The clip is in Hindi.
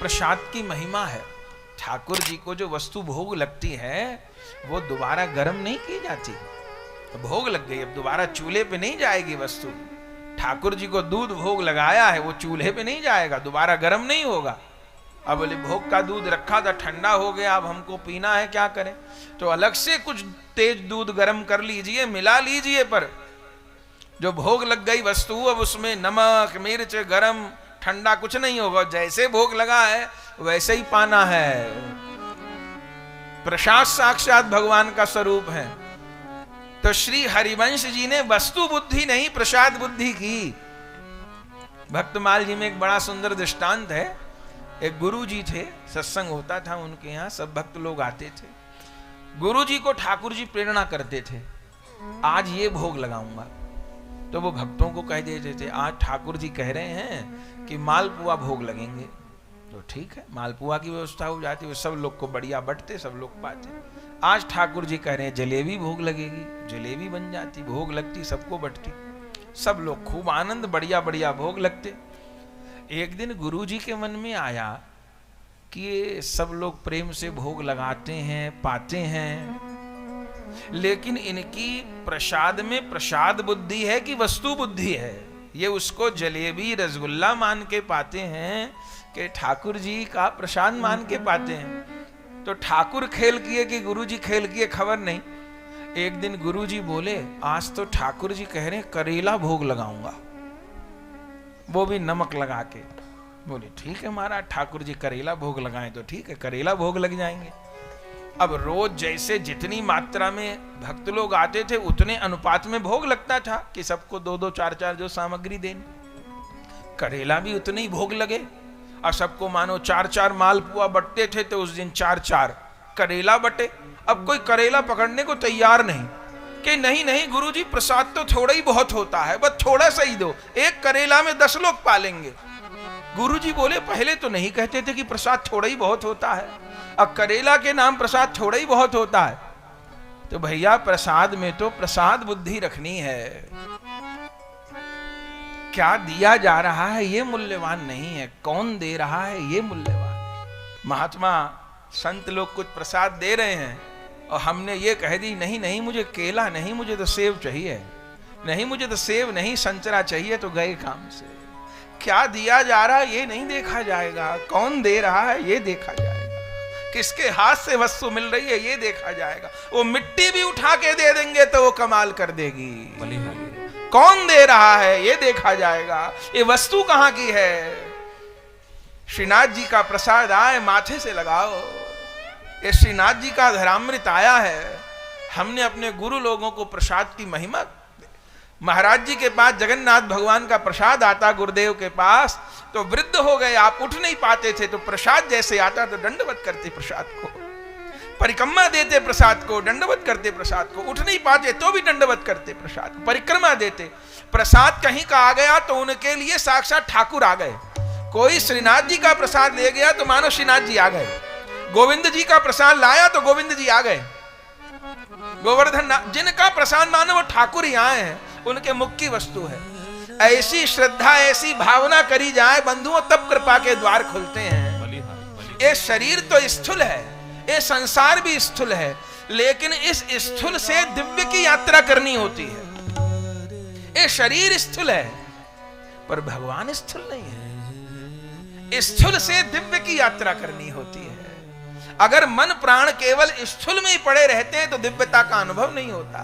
प्रसाद की महिमा है। ठाकुर जी को जो वस्तु भोग लगती है वो दोबारा गर्म नहीं की जाती। भोग लग गई, अब दोबारा चूल्हे पे नहीं जाएगी वस्तु। ठाकुर जी को दूध भोग लगाया है, वो चूल्हे पे नहीं जाएगा, दोबारा गर्म नहीं होगा। अब बोले भोग का दूध रखा था, ठंडा हो गया, अब हमको पीना है, क्या करें? तो अलग से कुछ तेज दूध गर्म कर लीजिए, मिला लीजिए, पर जो भोग लग गई वस्तु अब उसमें नमक मिर्च गरम ठंडा कुछ नहीं होगा, जैसे भोग लगा है वैसे ही पाना है। प्रसाद साक्षात भगवान का स्वरूप है। तो श्री हरिवंश जी ने वस्तु बुद्धि नहीं प्रसाद बुद्धि की। भक्तमाल जी में एक बड़ा सुंदर दृष्टांत है। एक गुरु जी थे, सत्संग होता था उनके यहाँ, सब भक्त लोग आते थे। गुरु जी को ठाकुर जी प्रेरणा करते थे, आज ये भोग लगाऊंगा। तो वो भक्तों को कह देते थे, आज ठाकुर जी कह रहे हैं कि मालपुआ भोग लगेंगे, तो ठीक है, मालपुआ की व्यवस्था हो जाती है, सब लोग को बढ़िया बंटते, सब लोग पाते। आज ठाकुर जी कह रहे हैं जलेबी भोग लगेगी, जलेबी बन जाती, भोग लगती, सबको बंटती, सब लोग खूब आनंद, बढ़िया बढ़िया भोग लगते। एक दिन गुरु जी के मन में आया कि ये सब लोग प्रेम से भोग लगाते हैं, पाते हैं, लेकिन इनकी प्रसाद में प्रसाद बुद्धि है कि वस्तु बुद्धि है? ये उसको जलेबी रसगुल्ला मान के पाते हैं कि ठाकुर जी का प्रसाद मान के पाते हैं। तो ठाकुर खेल किए कि गुरु जी खेल किए खबर नहीं। एक दिन गुरु जी बोले, आज तो ठाकुर जी कह रहे हैं करेला भोग लगाऊंगा, वो भी नमक लगा के। बोले ठीक है महाराज, ठाकुर जी करेला भोग लगाएं तो ठीक है, करेला भोग लग जाएंगे। अब रोज जैसे जितनी मात्रा में भक्त लोग आते थे उतने अनुपात में भोग लगता था कि सबको 2-2 4-4 जो सामग्री देनी, करेला भी उतने ही भोग लगे। और सबको मानो 4-4 मालपुआ बटते थे तो उस दिन 4-4 करेला बटे। अब कोई करेला पकड़ने को तैयार नहीं कि नहीं नहीं गुरुजी प्रसाद तो थोड़ा ही बहुत होता है, बस थोड़ा सा ही दो, एक करेला में 10 लोग पालेंगे। गुरुजी बोले पहले तो नहीं कहते थे कि प्रसाद थोड़ा ही बहुत होता है, अब करेला के नाम प्रसाद थोड़ा ही बहुत होता है। तो भैया प्रसाद में तो प्रसाद बुद्धि रखनी है, क्या दिया जा रहा है ये मूल्यवान नहीं है, कौन दे रहा है ये मूल्यवान। महात्मा संत लोग कुछ प्रसाद दे रहे हैं और हमने ये कह दी नहीं नहीं मुझे केला नहीं, मुझे तो सेब चाहिए, नहीं मुझे तो सेब नहीं संतरा चाहिए, तो गए काम से। क्या दिया जा रहा है ये नहीं देखा जाएगा, कौन दे रहा है ये देखा जाएगा, किसके हाथ से वस्तु मिल रही है ये देखा जाएगा। वो मिट्टी भी उठा के दे देंगे तो वो कमाल कर देगी, कौन दे रहा है ये देखा जाएगा, ये वस्तु कहां की है। श्रीनाथ जी का प्रसाद आए माथे से लगाओ, ये श्रीनाथ जी का धरामृत आया है। हमने अपने गुरु लोगों को प्रसाद की महिमा, महाराज जी के पास जगन्नाथ भगवान का प्रसाद आता गुरुदेव के पास तो वृद्ध हो गए, आप उठ नहीं पाते थे, तो प्रसाद जैसे आता तो दंडवत करते प्रसाद को, परिक्रमा देते प्रसाद को, दंडवत करते प्रसाद को, उठ नहीं पाते तो भी दंडवत करते प्रसाद को, परिक्रमा देते। प्रसाद कहीं का आ गया तो उनके लिए साक्षात ठाकुर आ गए। कोई श्रीनाथ जी का प्रसाद ले गया तो मानो श्रीनाथ जी आ गए, गोविंद जी का प्रसाद लाया तो गोविंद जी आ गए, गोवर्धन जिनका प्रसाद मानो वो ठाकुर ही आए हैं, उनके मुख की वस्तु है। ऐसी श्रद्धा ऐसी भावना करी जाए बंधुओं तब कृपा के द्वार खुलते हैं। ये शरीर तो स्थूल है, ये संसार भी स्थूल है, लेकिन इस स्थूल से दिव्य की यात्रा करनी होती है। ये शरीर स्थूल है पर भगवान स्थूल नहीं है, स्थूल से दिव्य की यात्रा करनी होती है। अगर मन प्राण केवल स्थूल में ही पड़े रहते हैं तो दिव्यता का अनुभव नहीं होता।